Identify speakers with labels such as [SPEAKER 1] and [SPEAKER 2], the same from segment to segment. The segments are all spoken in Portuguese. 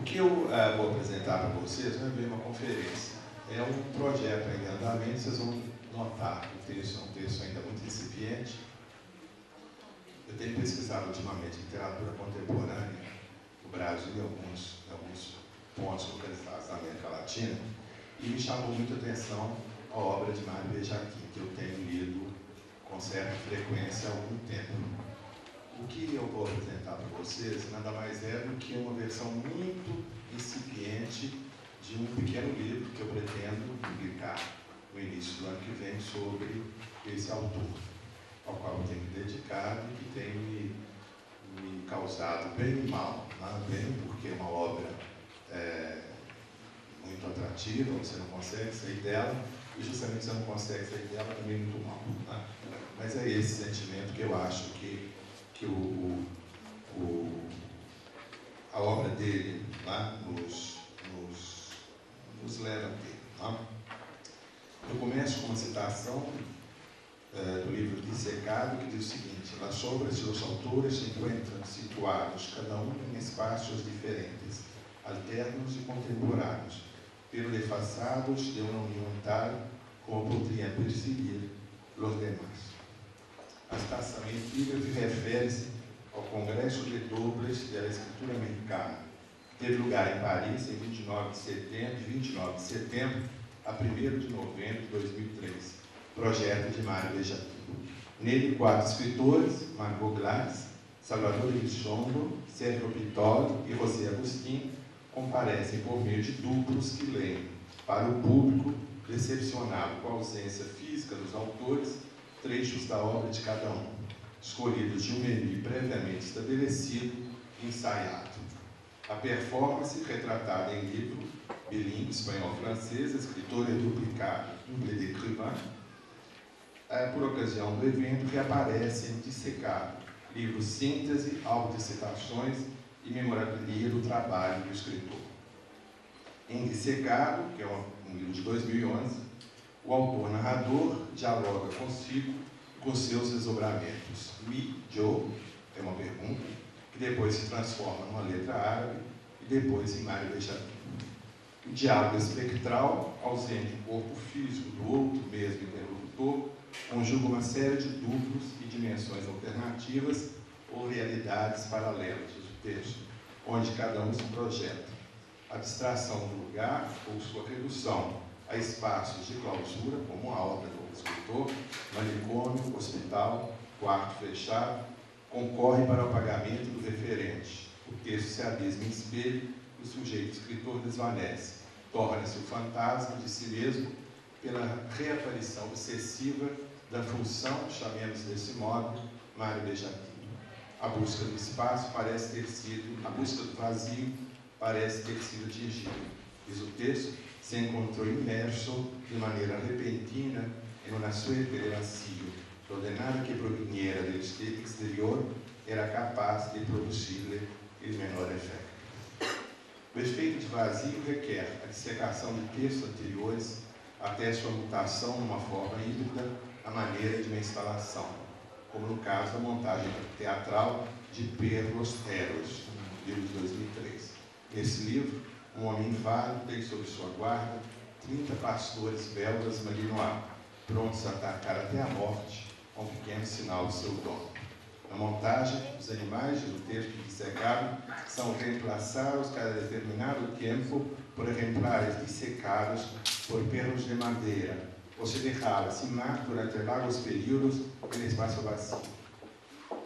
[SPEAKER 1] que eu vou apresentar para vocês não é bem uma conferência. É um projeto ainda em andamento, vocês vão notar que o texto é um texto ainda muito incipiente. Eu tenho pesquisado ultimamente literatura contemporânea no Brasil e alguns pontos localizados na América Latina, e me chamou muita atenção a obra de Mário Bejaquim, que eu tenho lido com certa frequência há algum tempo. O que eu vou apresentar para vocês nada mais é do que uma versão muito incipiente de um pequeno livro que eu pretendo publicar no início do ano que vem sobre esse autor, ao qual eu tenho me dedicado e que tem me causado bem mal, bem porque é uma obra muito atrativa, você não consegue sair dela, e justamente você não consegue sair dela também muito mal. Mas é esse sentimento que eu acho que a obra dele nos leva a ter. Eu começo com uma citação do livro Dissecado, que diz o seguinte: as obras dos autores se encontram situados, cada um em espaços diferentes, alternos e contemporâneos, pero desfasados de uma união tal como poderiam perseguir os demais. A citação epígrafe refere-se ao Congresso de Dobles da Escritura Americana, que teve lugar em Paris em 29 de setembro a 1º de novembro de 2003, projeto de Mário Bejaquim. Nele, 4 escritores, Margot Glantz, Salvador Elizondo, Sérgio Pittoli e José Agustín, comparecem por meio de duplos que leem para o público, decepcionado com a ausência física dos autores, trechos da obra de cada um, escolhidos de um menu previamente estabelecido e ensaiado. A performance, retratada em livro, bilíngue espanhol-francês, escritor e duplicado, double d'écrivain, por ocasião do evento, reaparece em Dissecado, livro síntese, álbum de citações e memorabilia do trabalho do escritor. Em Dissecado, que é um livro de 2011, o autor narrador dialoga consigo com seus desdobramentos. Joe, é uma pergunta, que depois se transforma numa letra árabe e depois em Mário Bejaquim. O diálogo espectral, ausente do corpo físico do outro mesmo interlocutor, conjuga uma série de duplos e dimensões alternativas ou realidades paralelas do texto, onde cada um se projeta. A abstração do lugar ou sua redução a espaços de clausura, como a obra do escritor, manicômio, hospital, quarto fechado, concorre para o apagamento do referente. O texto se abisma em espelho, o sujeito escritor desvanece, torna-se o fantasma de si mesmo pela reaparição obsessiva da função, chamemos desse modo, Mário Bejaquim. A busca do espaço parece ter sido, a busca do vazio parece ter sido atingida. Diz o texto: se encontrou imerso de maneira repentina em una suerte de vacío, donde nada que proviniera del exterior era capaz de produzir-lhe o menor efeito. O efeito de vazio requer a dissecação de textos anteriores até sua mutação numa forma híbrida à maneira de uma instalação, como no caso da montagem teatral de Perros Eros, livro de 2003. Nesse livro, um homem inválido tem sob sua guarda 30 pastores belgas malinois, prontos a atacar até a morte, com um pequeno sinal de seu dono. Na montagem, os animais, diz o texto dissecado, são reemplaçados cada determinado tempo por exemplares dissecados por perros de madeira, ou se deixava cimar durante largos períodos em espaço vazio.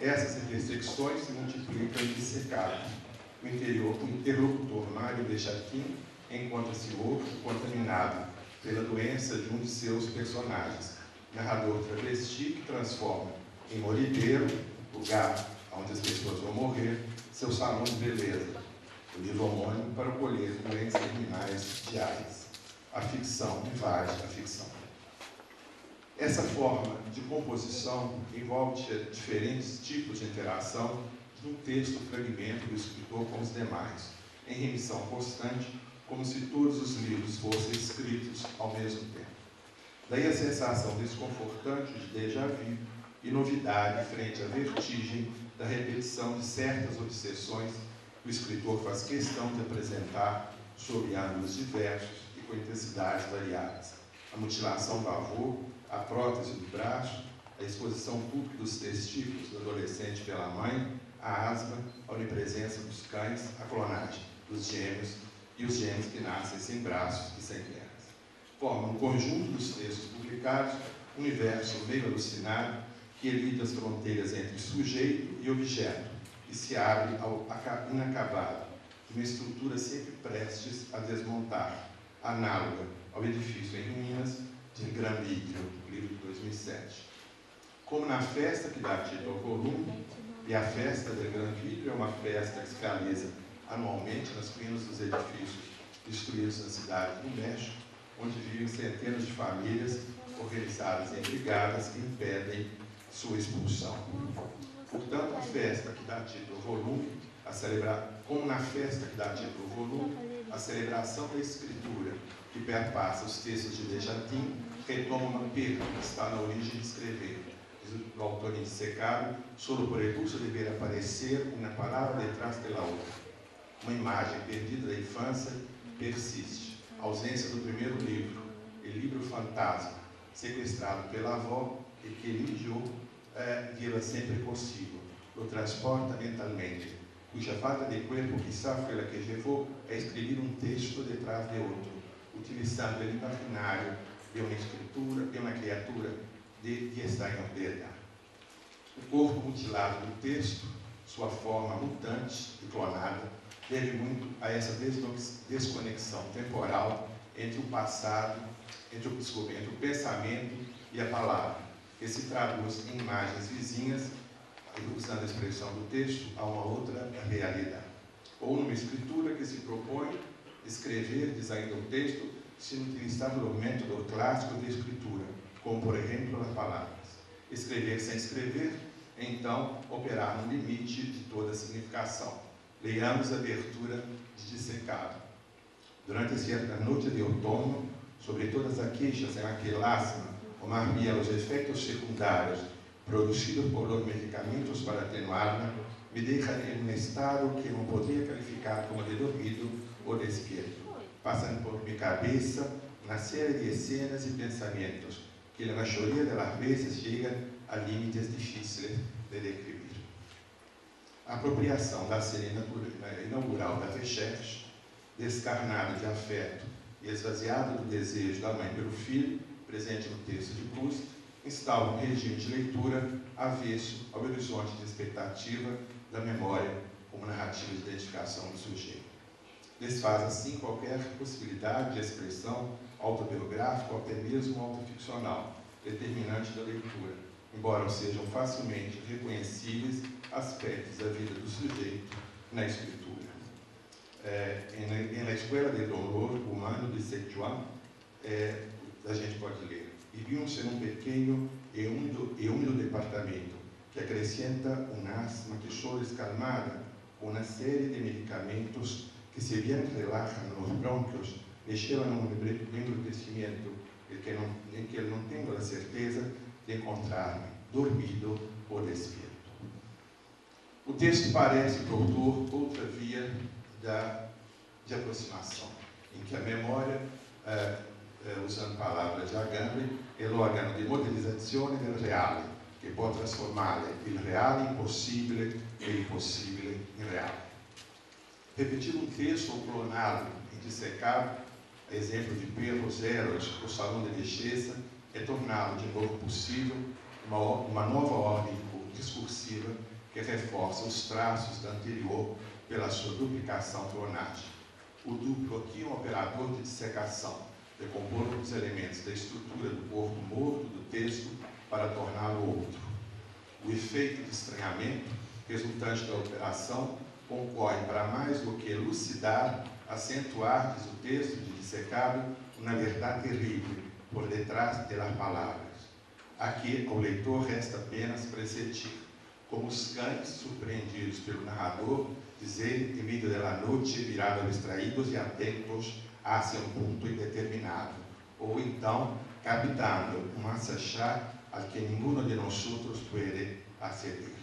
[SPEAKER 1] Essas intersecções se multiplicam em dissecado. O interlocutor Mário Bejaquim encontra-se hoje contaminado pela doença de um de seus personagens, narrador travesti que transforma em morideiro, lugar onde as pessoas vão morrer, seu salão de beleza, o livro homônimo para colher doenças terminais diárias. A ficção invade a ficção. Essa forma de composição envolve diferentes tipos de interação de um texto fragmento do escritor com os demais, em remissão constante, como se todos os livros fossem escritos ao mesmo tempo. Daí a sensação desconfortante de déjà vu e novidade frente à vertigem da repetição de certas obsessões o escritor faz questão de apresentar sob ângulos diversos e com intensidades variadas. A mutilação do avô, a prótese do braço, a exposição pública dos testículos do adolescente pela mãe, a asma, a onipresença dos cães, a clonagem dos gêmeos e os gêmeos que nascem sem braços e sem pernas. Formam um conjunto dos textos publicados, um universo meio alucinado que elide as fronteiras entre sujeito e objeto e se abre ao inacabado, uma estrutura sempre prestes a desmontar, análoga ao edifício em ruínas de Gran Vidrio, livro de 2007. Como na festa que dá título ao volume, e a festa del Gran Vidrio é uma festa que se realiza anualmente nas ruínas dos edifícios destruídos na cidade do México, onde vivem centenas de famílias organizadas em brigadas que impedem sua expulsão. Portanto, a festa que dá título ao volume, como na festa que dá título ao volume, a celebração da escritura que perpassa os textos de Desjardins retoma uma perda que está na origem de escrever. Diz o autor indissecável, solo por el uso dever aparecer uma palavra detrás de la outra. Uma imagem perdida da infância persiste. A ausência do primeiro livro, o livro fantasma, sequestrado pela avó e que eligiu vê-la sempre possível, lo transporta mentalmente, cuja falta de corpo quizá foi a que levou a escrever um texto detrás de outro, utilizando o imaginário de uma escritura, de uma criatura de estar em verdade. O corpo mutilado do texto, sua forma mutante e clonada, deve muito a essa desconexão temporal entre o passado, entre o pensamento e a palavra, que se traduz em imagens vizinhas, usando a expressão do texto, a uma outra realidade. Ou numa escritura que se propõe escrever, diz ainda o texto, sem utilizar o método clássico de escritura, como, por exemplo, as palavras. Escrever sem escrever, então, operar no limite de toda significação. Leiamos a abertura de Dissecado. Durante cierta noite de outono, sobre todas as queixas em aquele asma, Omar via os efeitos secundários produzidos por los medicamentos para atenuá-la, me deixa em um estado que não poderia qualificar como de dormido ou despierto. Passam por minha cabeça uma série de cenas e pensamentos que, na maioria das vezes, chegam a limites difíceis de descrever. A apropriação da cena inaugural da Recherche, descarnada de afeto e esvaziada do desejo da mãe pelo filho, presente no texto de Proust, instaura um regime de leitura avesso ao horizonte de expectativa da memória como narrativa de identificação do sujeito. Desfaz assim qualquer possibilidade de expressão autobiográfica ou até mesmo autoficcional, determinante da leitura, embora sejam facilmente reconhecíveis aspectos da vida do sujeito na escritura. Na Escola de Dolor Humano de Sichuan, a gente pode ler: viviam-se num pequeno e úmido departamento que acrescenta asma que só descalmada com uma série de medicamentos que, se bien relajan nos bronquios, le llevan a un embrutecimiento en que eu não tenho a certeza de encontrar-me dormido ou despierto. O texto parece, para o autor, outra via de aproximação, em que a memória, usando palavras de Agamben, é l'organo di modelizzazione del reale, che può trasformare il reale in possibile e il possibile in reale. Repetir um texto ou cloná-lo e dissecá-lo, a exemplo de Perros Eros, o Salão de Licheza, é torná-lo de novo possível uma nova ordem discursiva que reforça os traços da anterior pela sua duplicação clonagem. O duplo aqui é um operador de dissecação, decompor os elementos da estrutura do corpo morto do texto para torná-lo outro. O efeito de estranhamento resultante da operação concorre para mais do que elucidar, acentuar, diz o texto de Dissecado, uma verdade terrível por detrás das palavras. Aqui, ao leitor resta apenas pressentir, como os cães surpreendidos pelo narrador, dizer, em meio da noite, virados distraídos e atentos hacia um ponto indeterminado, ou então, captando um achar al que ninguno de nós pode aceder.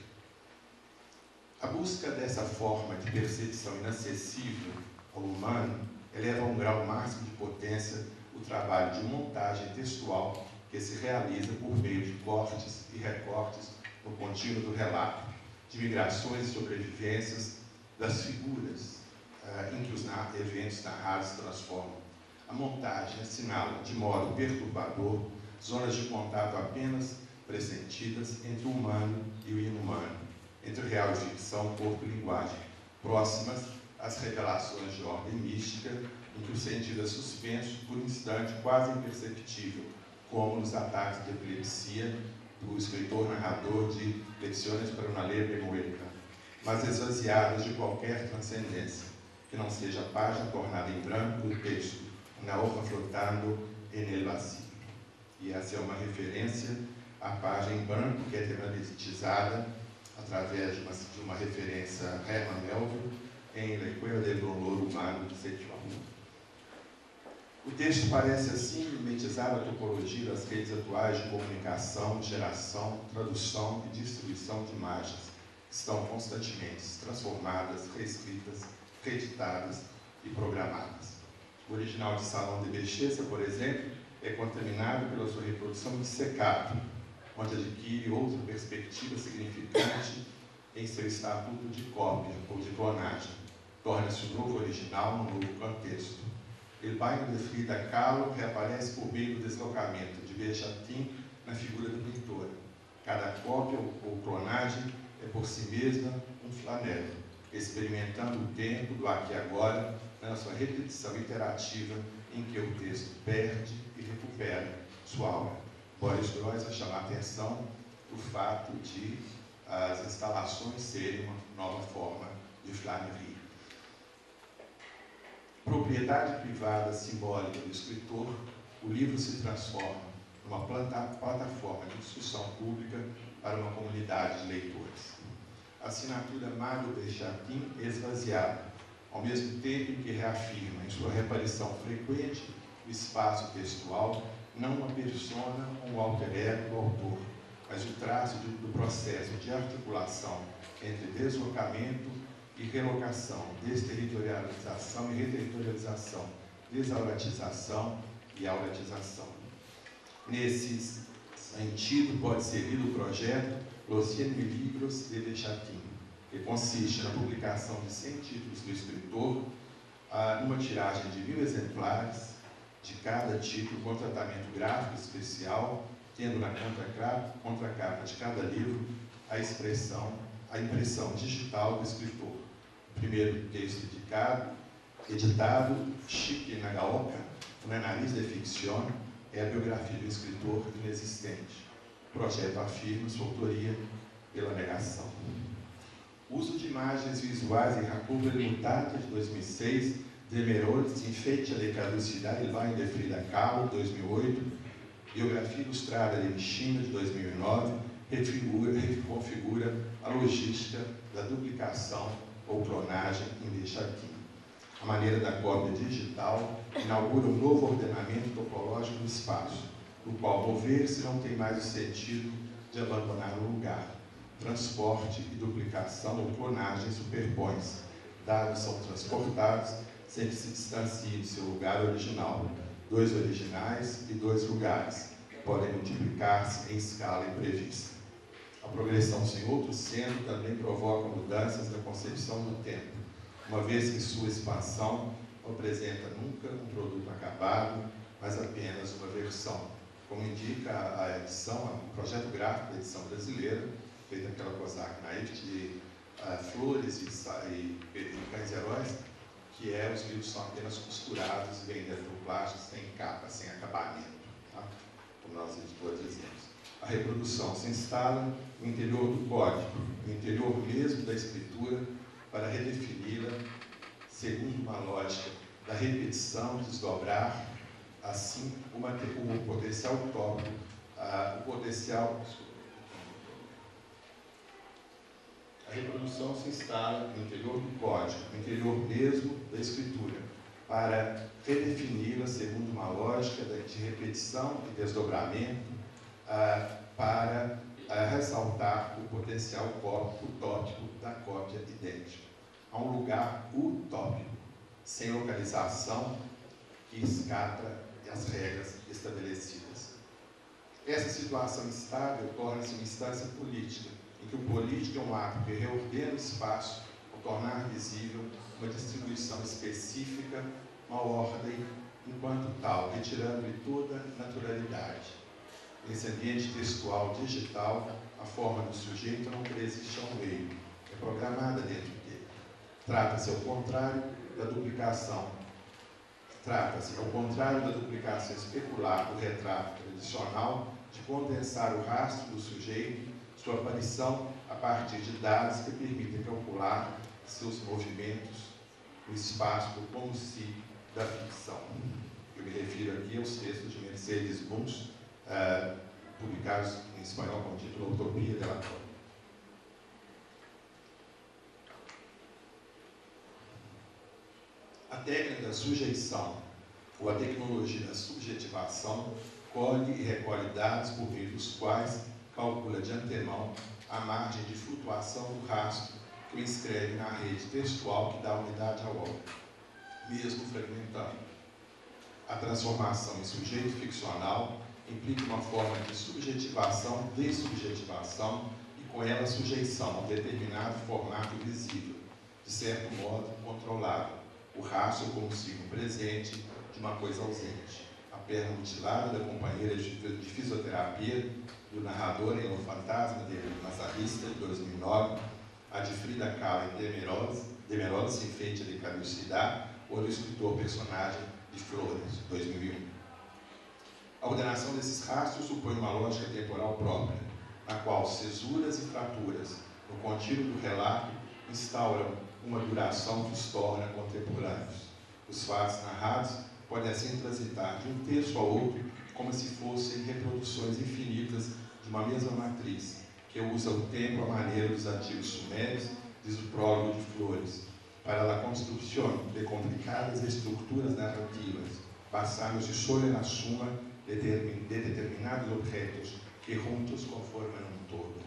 [SPEAKER 1] A A busca dessa forma de percepção inacessível ao humano eleva a um grau máximo de potência o trabalho de montagem textual que se realiza por meio de cortes e recortes no contínuo do relato, de migrações e sobrevivências das figuras em que os eventos narrados se transformam. A montagem assinala de modo perturbador zonas de contato apenas pressentidas entre o humano e o inumano, entre o real e ficção, corpo e linguagem, próximas às revelações de ordem mística, em que o sentido é suspenso por um instante quase imperceptível, como nos ataques de epilepsia do escritor-narrador de Lecciones para una leve muerta, mas esvaziadas de qualquer transcendência, que não seja a página tornada em branco do texto, na hoja flotando en el vacío. E essa é uma referência à página em branco, que é tematizada através de uma referência a Herman Melville em La Cueva del Dolor Humano de Setúbal. O texto parece assim mimetizar a topologia das redes atuais de comunicação, geração, tradução e distribuição de imagens, que estão constantemente transformadas, reescritas, reeditadas e programadas. O original de Salão de Belleza, por exemplo, é contaminado pela sua reprodução dissecato, onde adquire outra perspectiva significante em seu estatuto de cópia ou de clonagem. Torna-se o novo original no novo contexto. El baño de Frida Kahlo reaparece por meio do deslocamento de Benjamin na figura do pintor. Cada cópia ou clonagem é por si mesma um flanelo, experimentando o tempo do aqui e agora na sua repetição interativa em que o texto perde e recupera sua aura. Boris Groys vai chamar a atenção do fato de as instalações serem uma nova forma de flanerie. Propriedade privada simbólica do escritor, o livro se transforma numa plataforma de discussão pública para uma comunidade de leitores. A assinatura Mário Benjamin é esvaziada, ao mesmo tempo em que reafirma em sua reaparição frequente o espaço textual, não uma persona ou um alter ego do autor, mas o traço do processo de articulação entre deslocamento e relocação, desterritorialização e reterritorialização, desauratização e auratização. Nesse sentido, pode ser lido o projeto Los 100 Mil Libros de Benjamin, que consiste na publicação de 100 títulos do escritor, numa tiragem de 1000 exemplares de cada título, com tratamento gráfico especial, tendo na contracapa de cada livro a impressão digital do escritor. O primeiro texto editado, Chique Nagaoka, Una Nariz de Ficción, é a biografia do escritor inexistente. O projeto afirma sua autoria pela negação. O uso de imagens visuais em República Mutate, de 2006, Demerolles, em Fecha de Caducidade, Il Baño de Frida Kahlo, 2008, Biografia Ilustrada de China, de 2009, reconfigura a logística da duplicação ou clonagem em Benjamin. A maneira da cópia digital inaugura um novo ordenamento topológico do espaço, no qual mover-se não tem mais o sentido de abandonar o lugar. Transporte e duplicação ou clonagem superpõem-se. Dados são transportados sem que se distancie de seu lugar original. 2 originais e 2 lugares podem multiplicar-se em escala imprevista. A progressão sem outro centro também provoca mudanças na concepção do tempo, uma vez que sua expansão não apresenta nunca um produto acabado, mas apenas uma versão, como indica a edição, o projeto gráfico da edição brasileira, feita pela Cosac Naif, de Flores e Cães Heróis, que os livros são apenas costurados e vêm dentro do plástico, sem capa, sem acabamento, tá? Como nós editores dizemos. A reprodução se instala no interior do código, no interior mesmo da escritura, para redefini-la segundo uma lógica da repetição, desdobrar, assim, o potencial utópico, A reprodução se instala no interior do código, no interior mesmo da escritura, para redefini-la segundo uma lógica de repetição e desdobramento, para a ressaltar o potencial utópico da cópia idêntica. Há um lugar utópico, sem localização, que escapa as regras estabelecidas. Essa situação instável torna-se uma instância política, em que o político é um ato que reordena o espaço ao tornar visível uma distribuição específica, uma ordem, enquanto tal, retirando-lhe toda naturalidade. Nesse ambiente textual digital, a forma do sujeito não resiste ao meio, é programada dentro dele. Trata-se, ao contrário da duplicação especular do retrato tradicional, de condensar o rastro do sujeito, sua aparição a partir de dados que permitem calcular seus movimentos no espaço do como se da ficção. Eu me refiro aqui aos textos de Mercedes Bunz, publicados em espanhol com o título Utopia de la Cópia. A técnica da sujeição, ou a tecnologia da subjetivação, colhe e recolhe dados por meio dos quais calcula de antemão a margem de flutuação do rastro que o inscreve na rede textual que dá unidade ao obra, mesmo fragmentando. A transformação em sujeito ficcional implica uma forma de subjetivação, dessubjetivação e com ela sujeição a um determinado formato visível, de certo modo controlado, o rastro como signo presente de uma coisa ausente. A perna mutilada da companheira de fisioterapia do narrador em O Fantasma de Massarista, de 2009, a de Frida Kahlo em Demerose Enfeite de Caducidade, ou do escritor personagem de Flores, 2001. A ordenação desses rastros supõe uma lógica temporal própria, na qual cesuras e fraturas no contínuo do relato instauram uma duração que os torna contemporâneos. Os fatos narrados podem assim transitar de um texto ao outro como se fossem reproduções infinitas de uma mesma matriz, que usa o tempo à maneira dos antigos sumérios, diz o prólogo de Flores, para la construcción de complicadas estructuras narrativas, basándose sobre la suma de determinados objetos que juntos conformam um todo.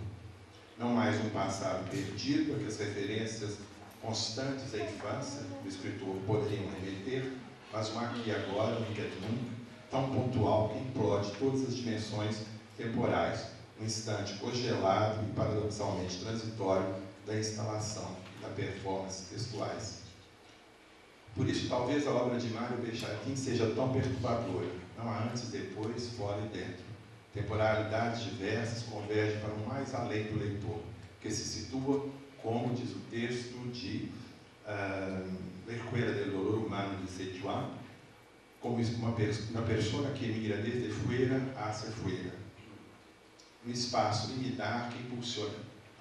[SPEAKER 1] Não mais um passado perdido a que as referências constantes à infância do escritor poderiam remeter, mas um aqui e agora, um que nunca, tão pontual que implode todas as dimensões temporais, um instante congelado e paradoxalmente transitório da instalação e da performance textuais. Por isso, talvez a obra de Mário Bechatin seja tão perturbadora. Não há antes, depois, fora e dentro. Temporalidades diversas convergem para o mais além do leitor, que se situa, como diz o texto de La Escuela del Dolor Humano de Sichuan, como uma persona que migra desde fuera hacia fuera. Um espaço limitar que impulsiona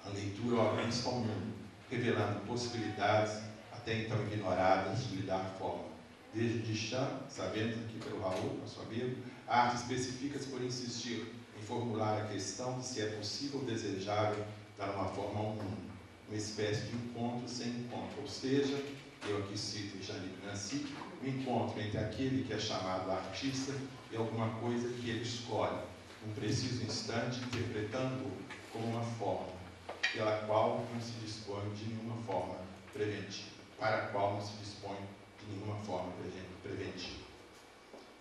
[SPEAKER 1] a leitura ao avanço ao mundo, revelando possibilidades até então ignoradas de lhe dar forma. Desde Duchamp, sabendo aqui pelo Raul, nosso amigo, a arte especifica-se por insistir em formular a questão de se é possível ou desejável dar uma forma ao mundo, uma espécie de encontro sem encontro, ou seja, eu aqui cito Jean-Luc Nancy, o encontro entre aquele que é chamado artista e alguma coisa que ele escolhe, num preciso instante, interpretando-o como uma forma, pela qual não se dispõe de nenhuma forma preventiva, para a qual não se dispõe de nenhuma forma preventiva.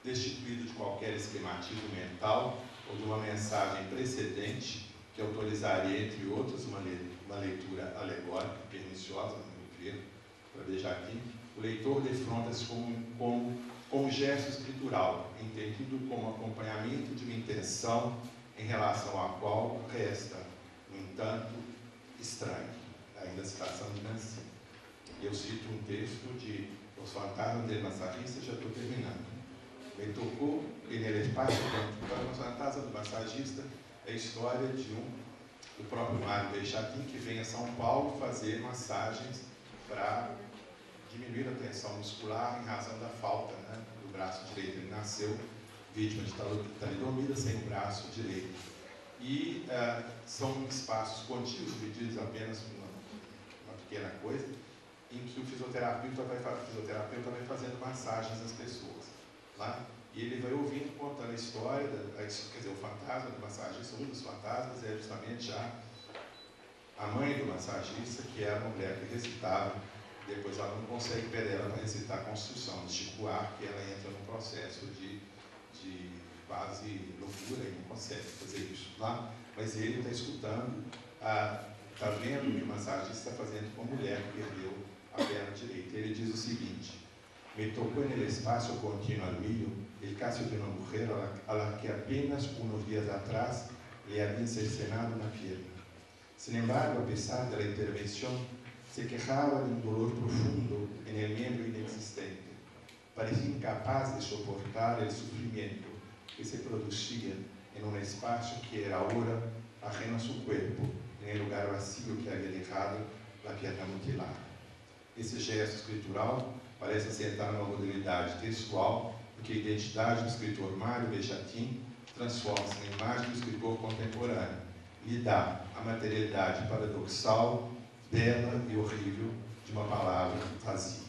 [SPEAKER 1] Destituído de qualquer esquematismo mental ou de uma mensagem precedente que autorizaria, entre outros, uma leitura alegórica, perniciosa, no meu ver, para deixar aqui, o leitor defronta-se com um gesto escritural, entendido como acompanhamento de uma intenção em relação à qual resta, no entanto, estranho. Ainda a citação de Nancy. Eu cito um texto de Os Fantasmas de Massarista, já estou terminando. Me tocou en el espaço Os Fantasmas do Massagista é a história do próprio Mário Bechatin, que vem a São Paulo fazer massagens para diminuir a tensão muscular em razão da falta, né, do braço direito. Ele nasceu vítima de talidomida sem o braço direito. E são espaços contínuos, divididos apenas por uma pequena coisa, em que o fisioterapeuta vai fazendo massagens às pessoas. Lá, E ele vai ouvindo, contando a história, quer dizer, o fantasma do massagista, um dos fantasmas é justamente a mãe do massagista, que é a mulher que recitava. Depois ela não consegue perder ela para recitar a Constituição de Chico Buarque, ela entra num processo de quase loucura e não consegue fazer isso lá. Mas ele está escutando, está vendo o que o massagista está fazendo com a mulher que perdeu a perna direita. Ele diz o seguinte: me tocó en el espacio continuo al mío el caso de una mujer a la que apenas unos días atrás le habían cercenado una pierna. Sin embargo, a pesar de la intervención, se quejaba de un dolor profundo en el miembro inexistente. Parecía incapaz de soportar el sufrimiento que se producía en un espacio que era ahora ajeno a su cuerpo, en el lugar vacío que había dejado la pierna mutilada. Esse gesto escritural parece acertar numa modalidade textual em que a identidade do escritor Mário Bejatin transforma-se na imagem do escritor contemporâneo, lhe dá a materialidade paradoxal, bela e horrível de uma palavra vazia.